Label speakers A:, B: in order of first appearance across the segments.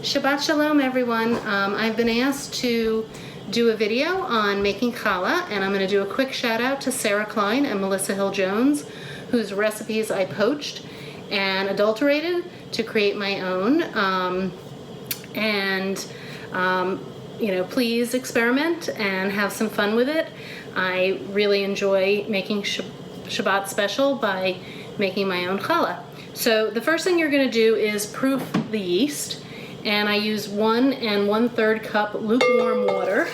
A: Shabbat Shalom, everyone. I've been asked to do a video on making challah, and I'm going to do a quick shout out to Sarah Klein and Melissa Hill-Jones, whose recipes I poached and adulterated to create my own. Please experiment and have some fun with it. I really enjoy making Shabbat special by making my own challah. So the first thing you're going to do is proof the yeast, and I use 1 1/3 cup lukewarm water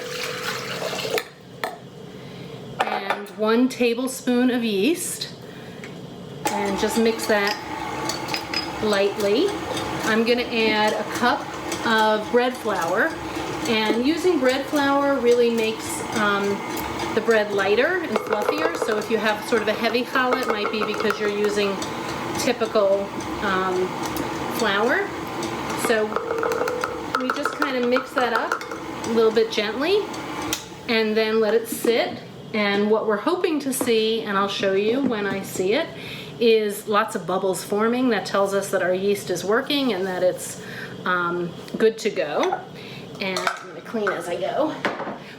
A: and 1 tablespoon of yeast, and just mix that lightly. I'm going to add a cup of bread flour, and using bread flour really makes the bread lighter and fluffier. So if you have sort of a heavy challah, it might be because you're using typical flour. So we just kind of mix that up a little bit gently and then let it sit. And what we're hoping to see, and I'll show you when I see it, is lots of bubbles forming. That tells us that our yeast is working and that it's good to go. And I'm going to clean as I go.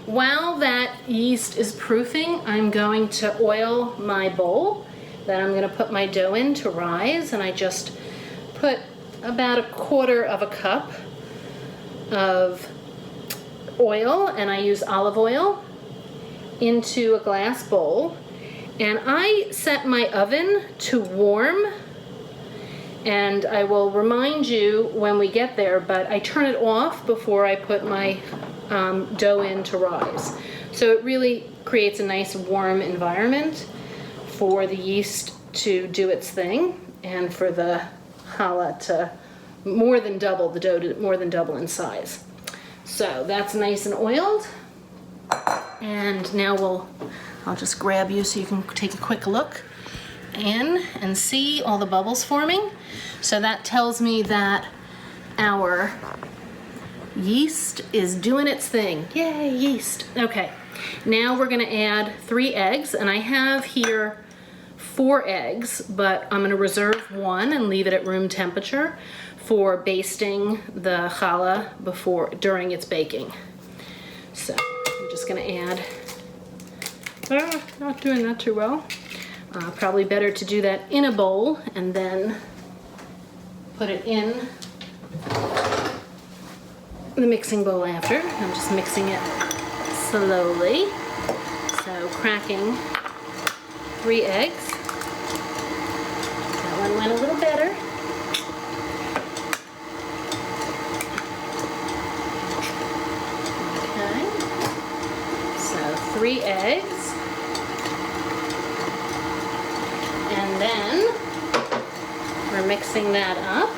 A: While that yeast is proofing, I'm going to oil my bowl that I'm going to put my dough in to rise, and I just put about 1/4 cup of oil, and I use olive oil, into a glass bowl, and I set my oven to warm, and I will remind you when we get there, but I turn it off before I put my dough in to rise. So it really creates a nice warm environment for the yeast to do its thing, and for the challah to more than double, the dough to more than double in size. So that's nice and oiled. And now I'll just grab you so you can take a quick look in and see all the bubbles forming. So that tells me that our yeast is doing its thing. Yay, yeast. Okay, now we're gonna add 3 eggs, and I have here 4 eggs, but I'm gonna reserve 1 and leave it at room temperature for basting the challah during its baking. So I'm just gonna add, not doing that too well. Probably better to do that in a bowl and then put it in the mixing bowl after. I'm just mixing it slowly. So cracking 3 eggs. That one went a little better. Okay. So 3 eggs. And then we're mixing that up,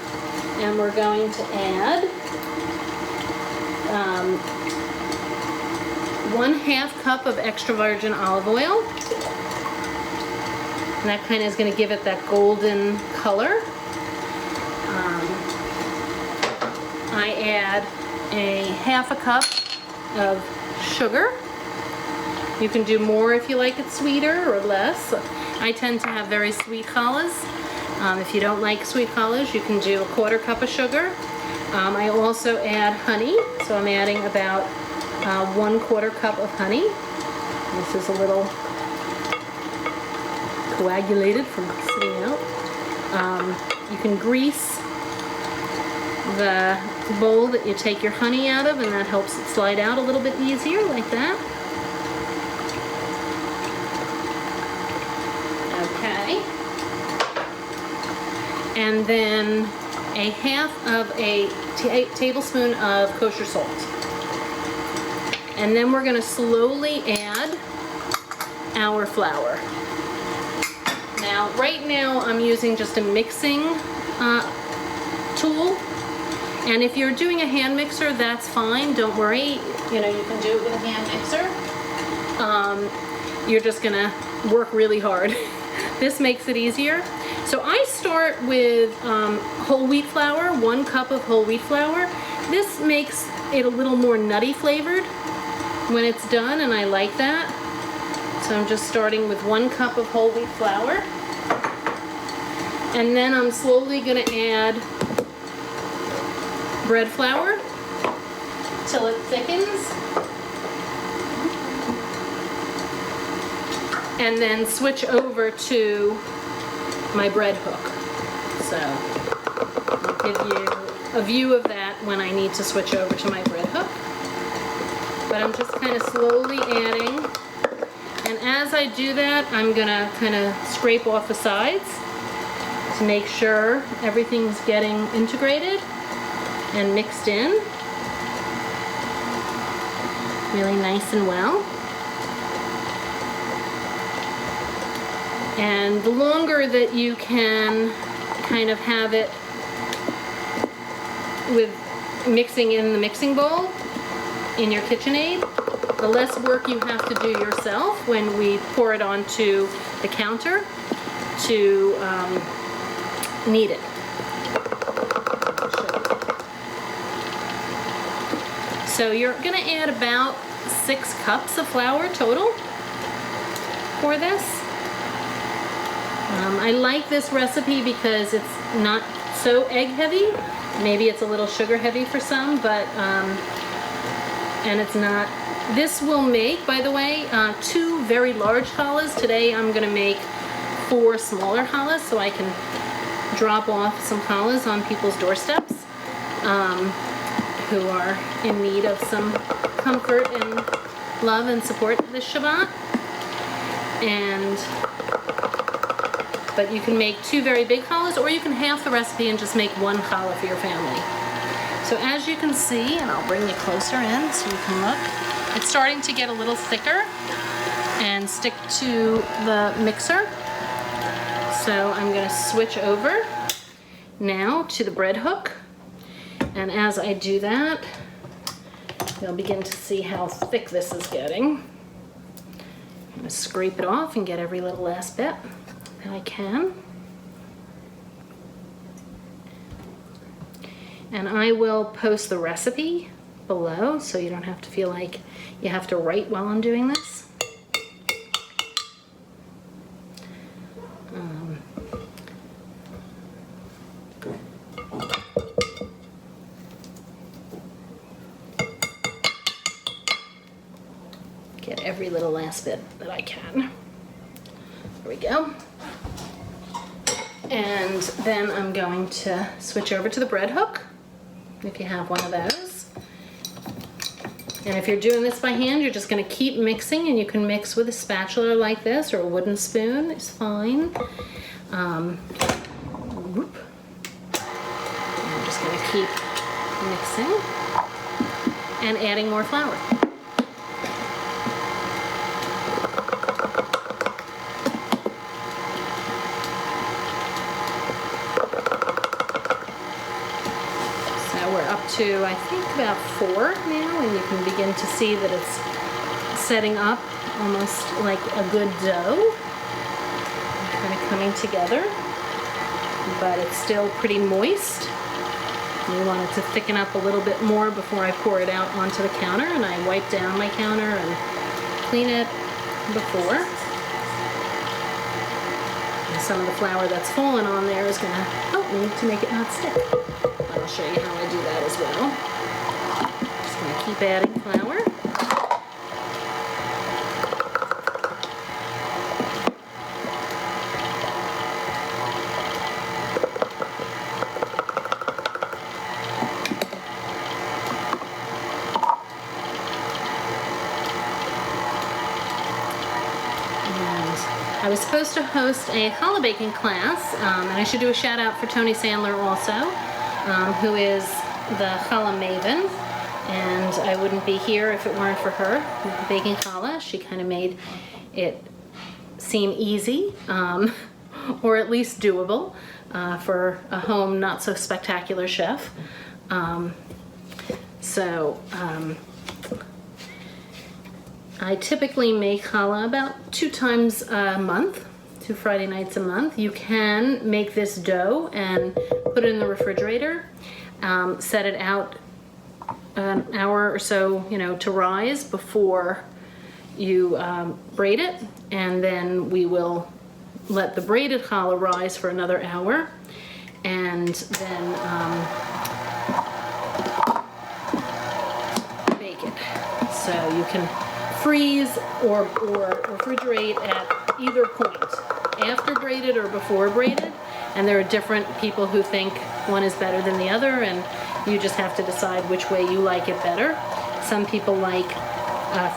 A: and we're going to add 1/2 cup of extra virgin olive oil, and that kind of is going to give it that golden color. I add 1/2 cup of sugar. You can do more if you like it sweeter or less. I tend to have very sweet challahs. If you don't like sweet challahs, you can do 1/4 cup of sugar. I also add honey, so I'm adding about 1/4 cup of honey. This is a little coagulated from sitting out. You can grease the bowl that you take your honey out of, and that helps it slide out a little bit easier, like that. Okay. And then 1/2 of a tablespoon of kosher salt. And then we're going to slowly add our flour. Now, right now I'm using just a mixing tool. And if you're doing a hand mixer, that's fine. Don't worry. You can do it with a hand mixer. You're just going to work really hard. This makes it easier. So I start with whole wheat flour, 1 cup of whole wheat flour. This makes it a little more nutty flavored when it's done, and I like that. So I'm just starting with 1 cup of whole wheat flour. And then I'm slowly going to add bread flour till it thickens. And then switch over to my bread hook. So I'll give you a view of that when I need to switch over to my bread hook. But I'm just kind of slowly adding. And as I do that, I'm gonna kind of scrape off the sides to make sure everything's getting integrated and mixed in really nice and well. And the longer that you can kind of have it with mixing in the mixing bowl in your KitchenAid, the less work you have to do yourself when we pour it onto the counter to knead it. So you're gonna add about 6 cups of flour total for this. I like this recipe because it's not so egg heavy. Maybe it's a little sugar heavy for some, but, and it's not. This will make, by the way, 2 very large challahs. Today I'm gonna make 4 smaller challahs so I can drop off some challahs on people's doorsteps who are in need of some comfort and love and support this Shabbat. But you can make 2 very big challahs, or you can half the recipe and just make 1 challah for your family. So as you can see, and I'll bring you closer in so you can look, it's starting to get a little thicker and stick to the mixer. So I'm gonna switch over now to the bread hook. And as I do that, you'll begin to see how thick this is getting. I'm gonna scrape it off and get every little last bit that I can. And I will post the recipe below so you don't have to feel like you have to write while I'm doing this. Get every little last bit that I can. There we go. And then I'm going to switch over to the bread hook, if you have one of those. And if you're doing this by hand, you're just going to keep mixing, and you can mix with a spatula like this, or a wooden spoon, it's fine. Whoop. I'm just going to keep mixing and adding more flour. To I think about 4 now, and you can begin to see that it's setting up almost like a good dough, kind of coming together, but it's still pretty moist. You want it to thicken up a little bit more before I pour it out onto the counter, and I wipe down my counter and clean it before. And some of the flour that's fallen on there is going to help me to make it not stick. I'll show you how I do that as well. Just going to keep adding flour. And I was supposed to host a challah baking class, and I should do a shout out for Tony Sandler also. Who is the challah maven, and I wouldn't be here if it weren't for her baking challah. She kind of made it seem easy, or at least doable, for a home not so spectacular chef. I typically make challah about 2 times a month. 2 Friday nights a month. You can make this dough and put it in the refrigerator, set it out an hour or so, to rise before you braid it, and then we will let the braided challah rise for another hour, and then So you can freeze or refrigerate at either point, after braided or before braided. And there are different people who think one is better than the other, and you just have to decide which way you like it better. Some people like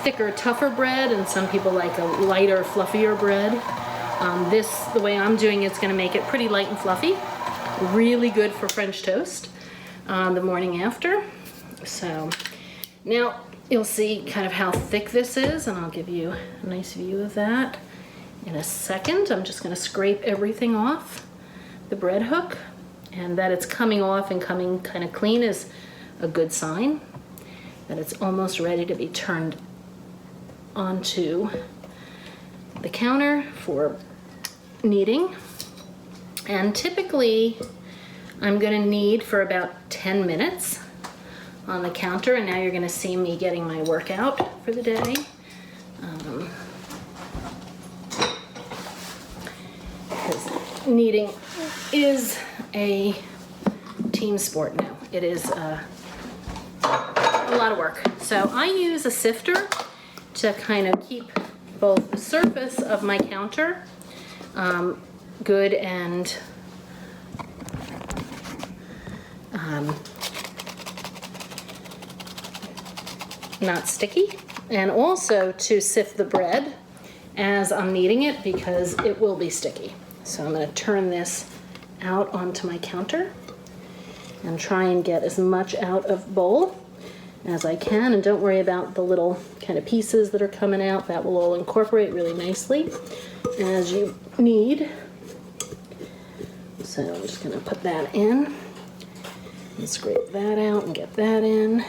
A: thicker, tougher bread, and some people like a lighter, fluffier bread. The way I'm doing it's going to make it pretty light and fluffy. Really good for French toast the morning after. So now you'll see kind of how thick this is, and I'll give you a nice view of that in a second. I'm just going to scrape everything off the bread hook, and that it's coming off and coming kind of clean is a good sign that it's almost ready to be turned onto the counter for kneading. And typically I'm going to knead for about 10 minutes on the counter, and now you're going to see me getting my workout for the day. Because kneading is a team sport now. It is a lot of work. So I use a sifter to kind of keep both the surface of my counter good and not sticky, and also to sift the bread as I'm kneading it, because it will be sticky. So I'm going to turn this out onto my counter and try and get as much out of bowl as I can, and don't worry about the little kind of pieces that are coming out. That will all incorporate really nicely as you knead. So I'm just going to put that in and scrape that out and get that in.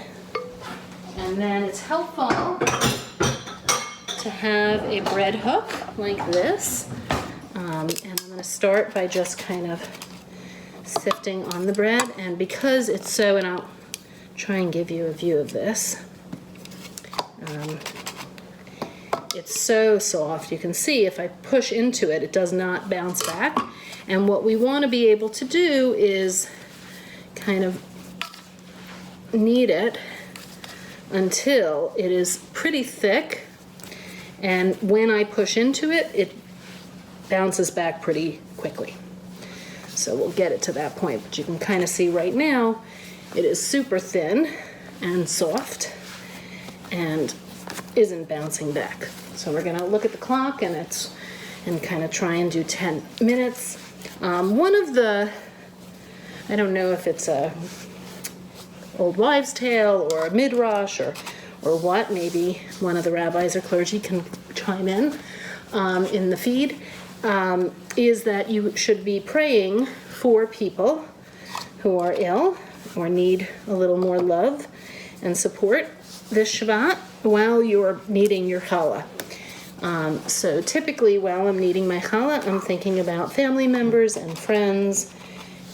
A: And then it's helpful to have a bread hook like this. And I'm going to start by just kind of sifting on the bread. And because it's so, and I'll try and give you a view of this. It's so soft. You can see if I push into it, it does not bounce back. And what we want to be able to do is kind of knead it until it is pretty thick, and when I push into it, it bounces back pretty quickly. So we'll get it to that point, but you can kind of see right now it is super thin and soft and isn't bouncing back. So we're gonna look at the clock and kind of try and do 10 minutes. One of the, I don't know if it's a old wives' tale or a midrash or what, maybe one of the rabbis or clergy can chime in the feed, is that you should be praying for people who are ill or need a little more love and support this Shabbat while you're kneading your challah. So typically while I'm kneading my challah, I'm thinking about family members and friends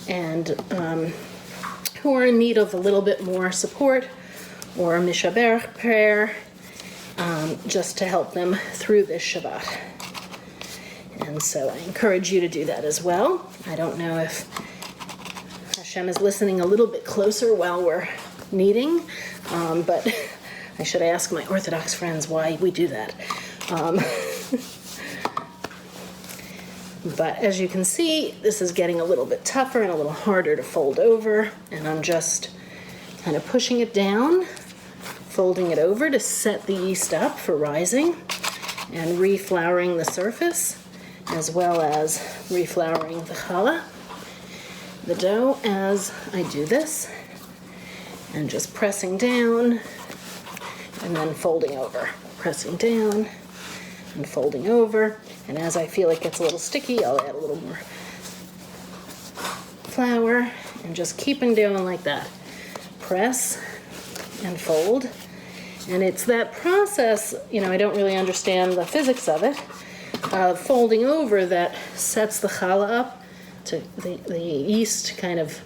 A: and who are in need of a little bit more support or a mishaber prayer, just to help them through this Shabbat. And so I encourage you to do that as well. I don't know if Hashem is listening a little bit closer while we're kneading, but I should ask my Orthodox friends why we do that. But as you can see, this is getting a little bit tougher and a little harder to fold over, and I'm just kind of pushing it down, folding it over to set the yeast up for rising, and reflouring the surface, as well as reflouring the challah, the dough, as I do this, and just pressing down and then folding over, pressing down and folding over. And as I feel it gets a little sticky, I'll add a little more flour and just keeping doing like that. Press and fold. And it's that process, I don't really understand the physics of it, folding over that sets the challah up to the yeast kind of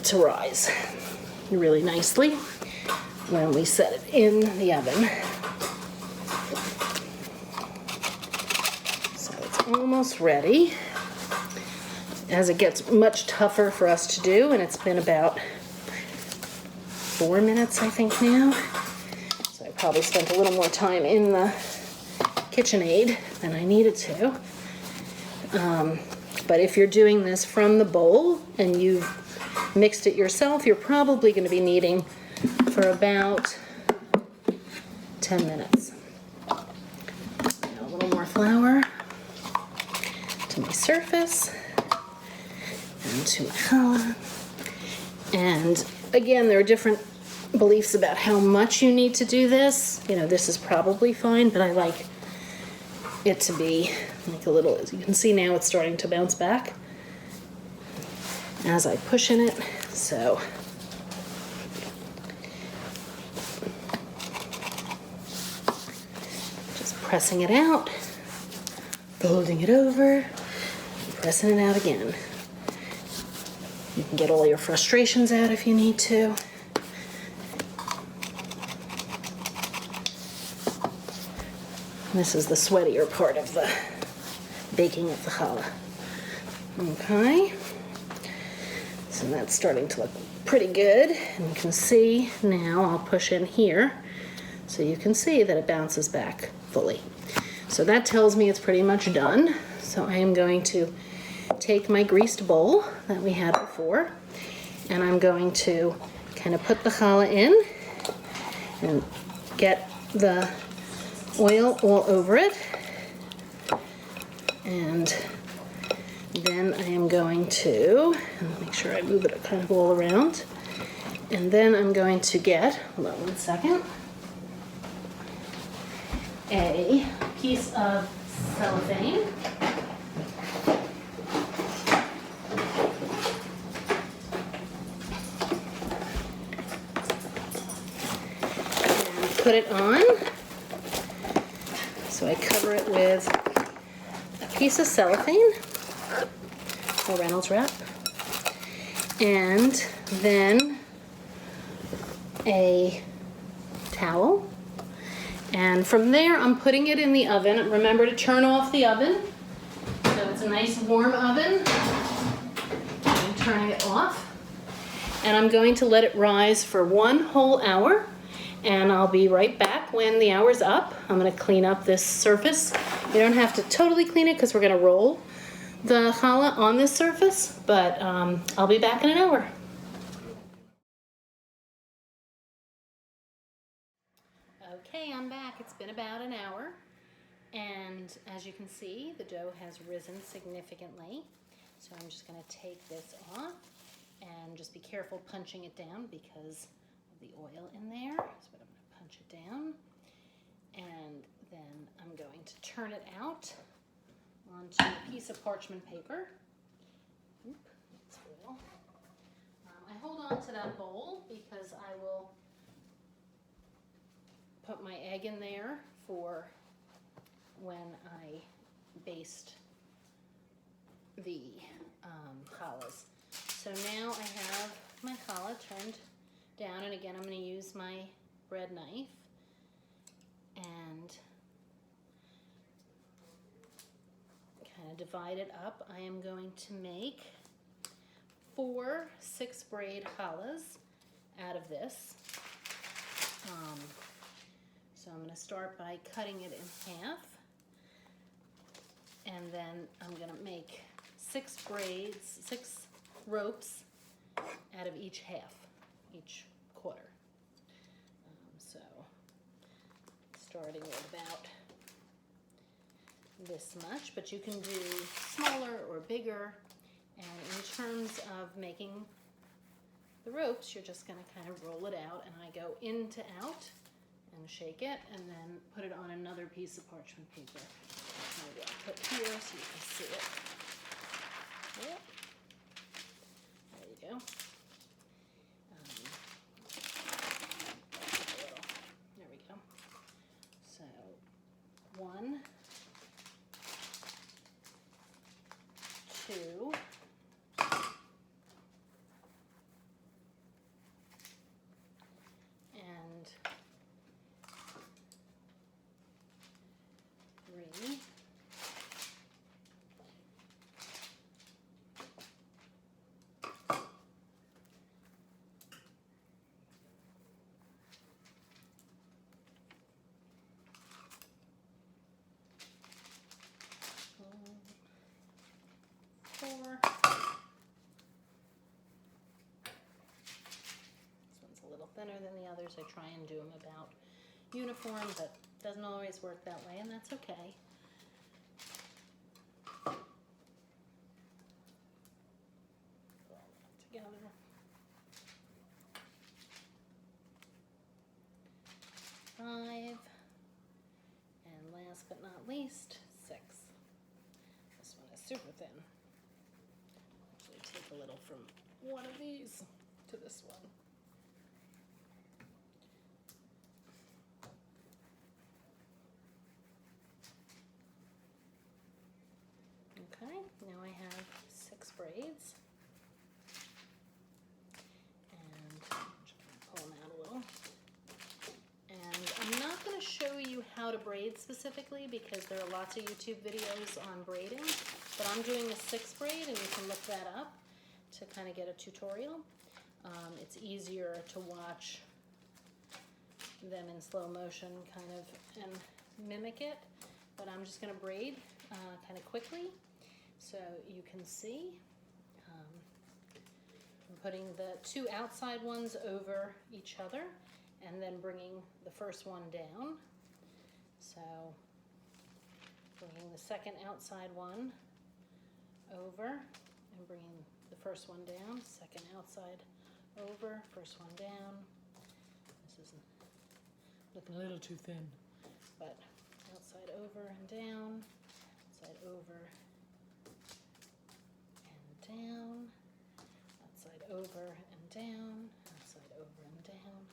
A: to rise really nicely when we set it in the oven. Almost ready. As it gets much tougher for us to do, and it's been about 4 minutes, I think now. probably spent a little more time in the KitchenAid than I needed to. But if you're doing this from the bowl and you've mixed it yourself, you're probably going to be kneading for about 10 minutes. Now a little more flour to my surface and to my challah. And again, there are different beliefs about how much you need to do this. You know, this is probably fine, but I like it to be like a little, as you can see now, it's starting to bounce back as I push in it. So just pressing it out, folding it over, pressing it out again. You can get all your frustrations out if you need to. This is the sweatier part of the baking of the challah. Okay, so that's starting to look pretty good. And you can see now, I'll push in here so you can see that it bounces back fully. So that tells me it's pretty much done. So I am going to take my greased bowl that we had before, and I'm going to kind of put the challah in and get the oil all over it. And then I am going to make sure I move it kind of all around. And then I'm going to get, hold on one second, a piece of cellophane. And put it on. So I cover it with a piece of cellophane or Reynolds wrap, and then a towel. And from there, I'm putting it in the oven. Remember to turn off the oven, so it's a nice warm oven. I'm turning it off, and I'm going to let it rise for 1 whole hour. And I'll be right back when the hour's up. I'm going to clean up this surface. You don't have to totally clean it because we're going to roll the challah on this surface, but I'll be back in an hour. Okay, I'm back. It's been about an hour, and as you can see, the dough has risen significantly. So I'm just going to take this off and just be careful punching it down because the oil in there. So I'm going to punch it down, and then I'm going to turn it out onto a piece of parchment paper. Oop, that's oil. I hold on to that bowl because I will put my egg in there for when I baste the challahs. So now I have my challah turned down, and again I'm going to use my bread knife and kind of divide it up. I am going to make 4 6-braid challahs out of this. So I'm going to start by cutting it in half, and then I'm going to make 6 braids, 6 ropes out of each half, each quarter. So starting with about this much, but you can do smaller or bigger. And in terms of making the ropes, you're just going to kind of roll it out, and I go in to out and shake it, and then put it on another piece of parchment paper. Maybe I'll put here so you can see it. Yep. There you go. There we go. So 1, 2, and 3, thinner than the others. I try and do them about uniform, but it doesn't always work that way, and that's okay. Put all that together. 5, and last but not least, 6. This one is super thin. Actually, take a little from one of these to this one. Okay, now I have 6 braids, and I'm just going to pull them out a little. And I'm not going to show you how to braid specifically because there are lots of YouTube videos on braiding, but I'm doing a 6 braid, and you can look that up to kind of get a tutorial. It's easier to watch them in slow motion kind of and mimic it, but I'm just going to braid kind of quickly so you can see. I'm putting the 2 outside ones over each other and then bringing the first one down. So bringing the second outside one over and bringing the first one down, second outside over, first one down. This is looking a little too thin, but outside over and down, outside over and down, outside over and down, outside over and down.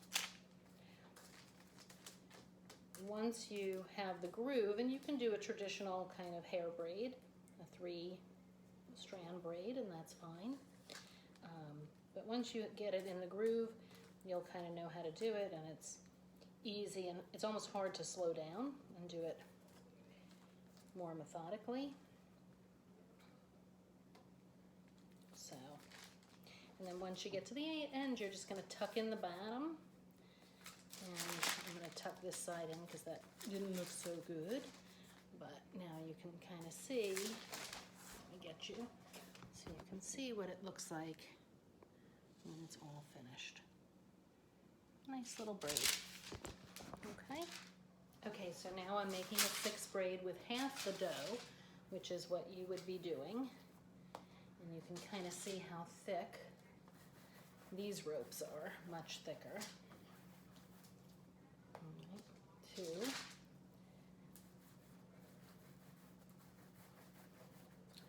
A: Once you have the groove, and you can do a traditional kind of hair braid, a 3-strand braid, and that's fine. But once you get it in the groove, you'll kind of know how to do it, and it's easy, and it's almost hard to slow down and do it more methodically. So, and then once you get to the end, you're just going to tuck in the bottom. And I'm going to tuck this side in because that didn't look so good. But now you can kind of see, let me get you, so you can see what it looks like when it's all finished. Nice little braid. Okay. Okay, so now I'm making a 6 braid with half the dough, which is what you would be doing. And you can kind of see how thick these ropes are, much thicker. 2.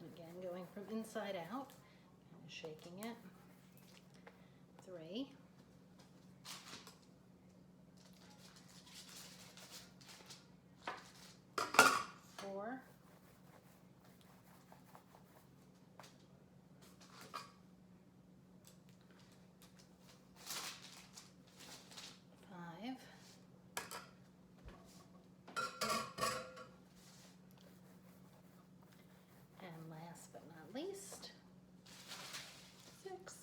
A: And again, going from inside out, kind of shaking it. 3. 4. 5. And last but not least, 6.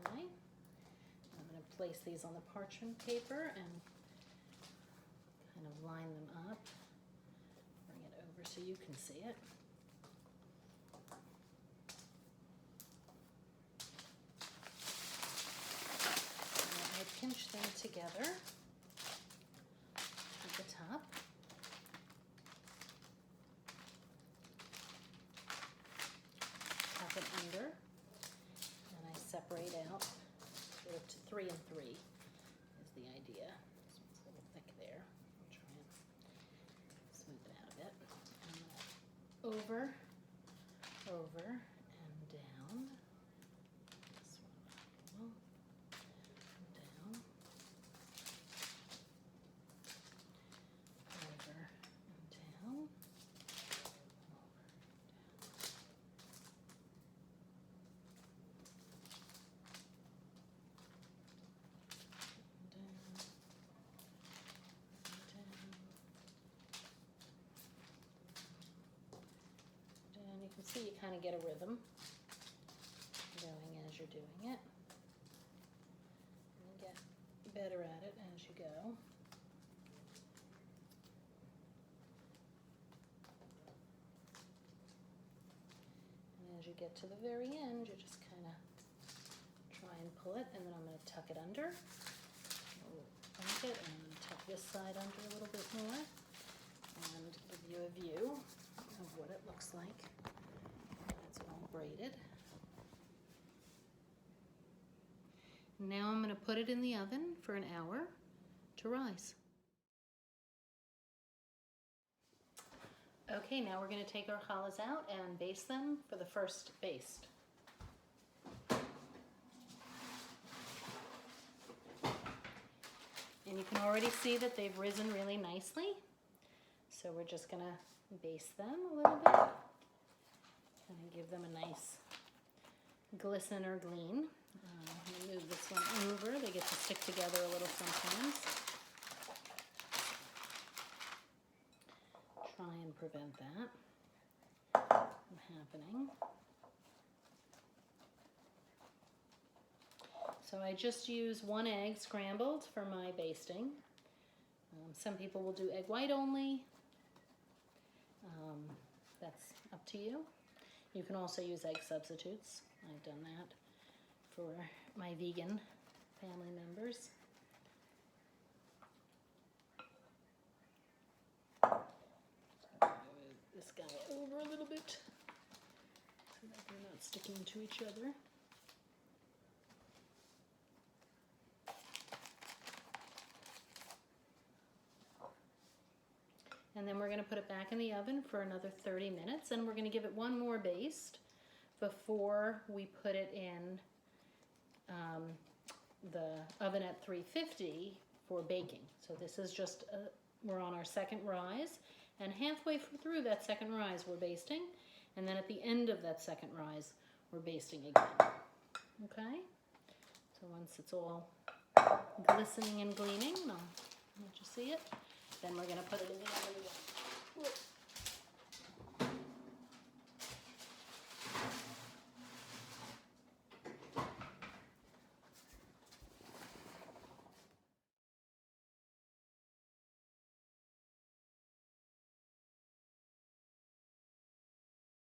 A: Okay, I'm going to place these on the parchment paper and kind of line them up. Bring it over so you can see it. And I pinch them together at the top. Tap it under, and I separate out sort of to 3 and 3 is the idea. This one's a little thick there. I'll try and smooth it out a bit. And over, over, and down. This one up, down, over, and down. And you can see you kind of get a rhythm going as you're doing it. And you get better at it as you go. get to the very end, you just kind of try and pull it, and then I'm going to tuck it under. Tuck it, and I'm going to tuck this side under a little bit more, and give you a view of what it looks like. It's all braided. Now I'm going to put it in the oven for an hour to rise. Okay, now we're going to take our challahs out and baste them for the first baste. And you can already see that they've risen really nicely. So we're just going to baste them a little bit and give them a nice glisten or gleam. I'm going to move this one over. They get to stick together a little sometimes. Try and prevent that from happening. So I just use 1 egg scrambled for my basting. Some people will do egg white only. That's up to you. You can also use egg substitutes. I've done that for my vegan family members. Move this guy over a little bit so that they're not sticking to each other. And then we're going to put it back in the oven for another 30 minutes, and we're going to give it one more baste before we put it in the oven at 350 for baking. So this is just, we're on our second rise, and halfway through that second rise we're basting, and then at the end of that second rise we're basting again. Okay? So once it's all glistening and gleaming, I'll let you see it. Then we're going to put it in the oven again.